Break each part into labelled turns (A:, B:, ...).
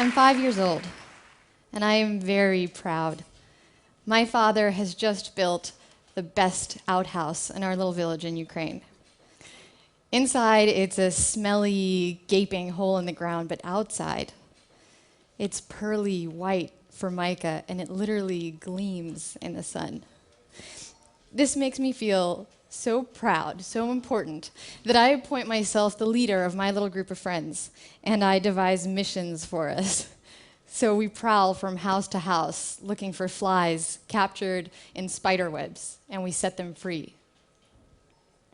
A: I'm 5 years old, and I am very proud. My father has just built the best outhouse in our little village in Ukraine. Inside, it's a smelly, gaping hole in the ground, but outside, it's pearly white formica, and it literally gleams in the sun. This makes me feel so proud, so important, that I appoint myself the leader of my little group of friends, and I devise missions for us. So we prowl from house to house, looking for flies captured in spider webs, and we set them free.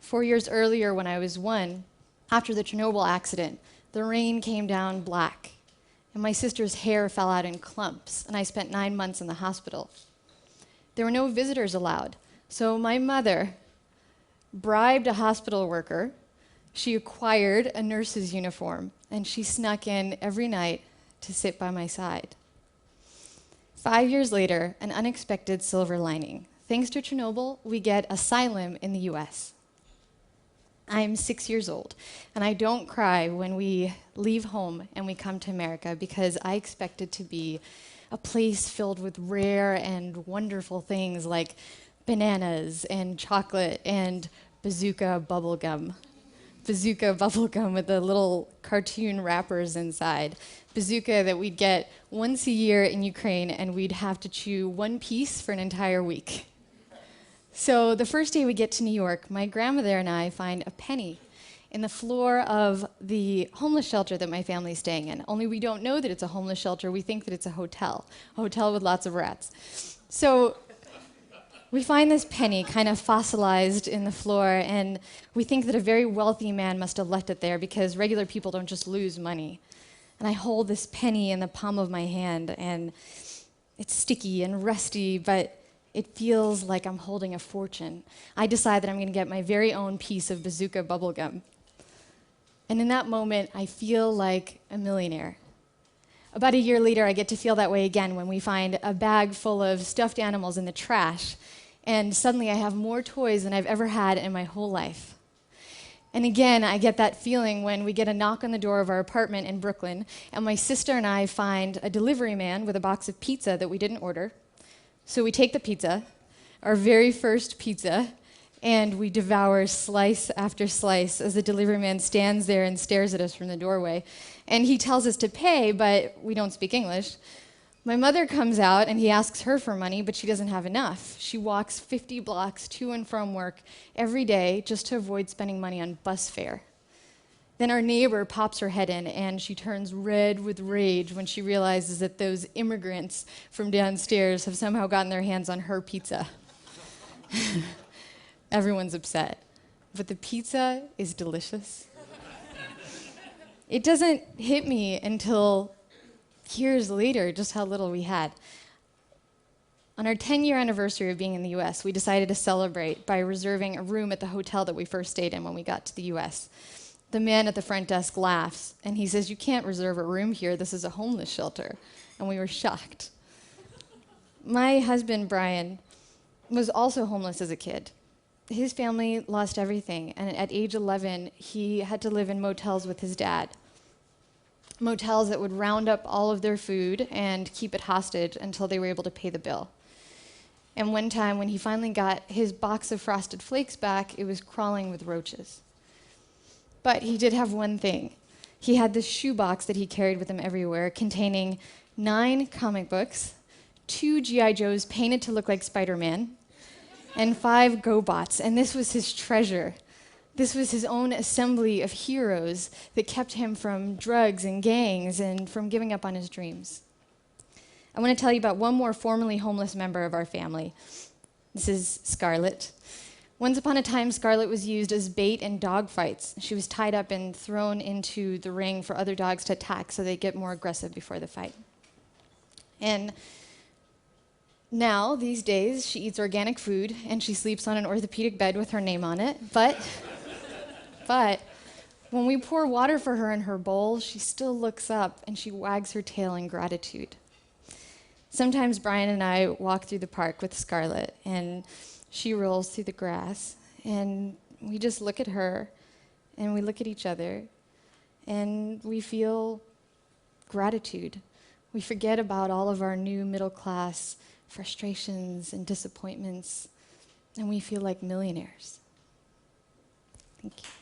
A: 4 years earlier, when I was 1, after the Chernobyl accident, the rain came down black, and my sister's hair fell out in clumps, and I spent 9 months in the hospital. There were no visitors allowed, so my mother bribed a hospital worker, she acquired a nurse's uniform, and she snuck in every night to sit by my side. 5 years later, an unexpected silver lining. Thanks to Chernobyl, we get asylum in the US. I'm 6 years old, and I don't cry when we leave home and we come to America because I expect it to be a place filled with rare and wonderful things like bananas and chocolate and bazooka bubblegum. Bazooka bubblegum with the little cartoon wrappers inside. Bazooka that we'd get once a year in Ukraine, and we'd have to chew one piece for an entire week. So the first day we get to New York, my grandmother and I find a penny in the floor of the homeless shelter that my family's staying in. Only we don't know that it's a homeless shelter. We think that it's a hotel with lots of rats. So we find this penny kind of fossilized in the floor, and we think that a very wealthy man must have left it there because regular people don't just lose money. And I hold this penny in the palm of my hand, and it's sticky and rusty, but it feels like I'm holding a fortune. I decide that I'm going to get my very own piece of bazooka bubblegum. And in that moment, I feel like a millionaire. About a year later, I get to feel that way again when we find a bag full of stuffed animals in the trash, and suddenly I have more toys than I've ever had in my whole life. And again, I get that feeling when we get a knock on the door of our apartment in Brooklyn, and my sister and I find a delivery man with a box of pizza that we didn't order. So we take the pizza, our very first pizza, and we devour slice after slice as the delivery man stands there and stares at us from the doorway. And he tells us to pay, but we don't speak English. My mother comes out, and he asks her for money, but she doesn't have enough. She walks 50 blocks to and from work every day just to avoid spending money on bus fare. Then our neighbor pops her head in, and she turns red with rage when she realizes that those immigrants from downstairs have somehow gotten their hands on her pizza. Everyone's upset, but the pizza is delicious. It doesn't hit me until years later just how little we had. On our 10-year anniversary of being in the US, we decided to celebrate by reserving a room at the hotel that we first stayed in when we got to the US. The man at the front desk laughs, and he says, "You can't reserve a room here. This is a homeless shelter." And we were shocked. My husband, Brian, was also homeless as a kid. His family lost everything, and at age 11, he had to live in motels with his dad. Motels that would round up all of their food and keep it hostage until they were able to pay the bill. And one time, when he finally got his box of Frosted Flakes back, it was crawling with roaches. But he did have one thing. He had this shoebox that he carried with him everywhere, containing 9 comic books, 2 G.I. Joes painted to look like Spider-Man, and 5 GoBots, and this was his treasure. This was his own assembly of heroes that kept him from drugs and gangs and from giving up on his dreams. I want to tell you about one more formerly homeless member of our family. This is Scarlett. Once upon a time, Scarlett was used as bait in dog fights. She was tied up and thrown into the ring for other dogs to attack so they get more aggressive before the fight. And now, these days, she eats organic food and she sleeps on an orthopedic bed with her name on it. But when we pour water for her in her bowl, she still looks up and she wags her tail in gratitude. Sometimes Brian and I walk through the park with Scarlett, and she rolls through the grass, and we just look at her, and we look at each other, and we feel gratitude We forget about all of our new middle class frustrations and disappointments, and we feel like millionaires. Thank you.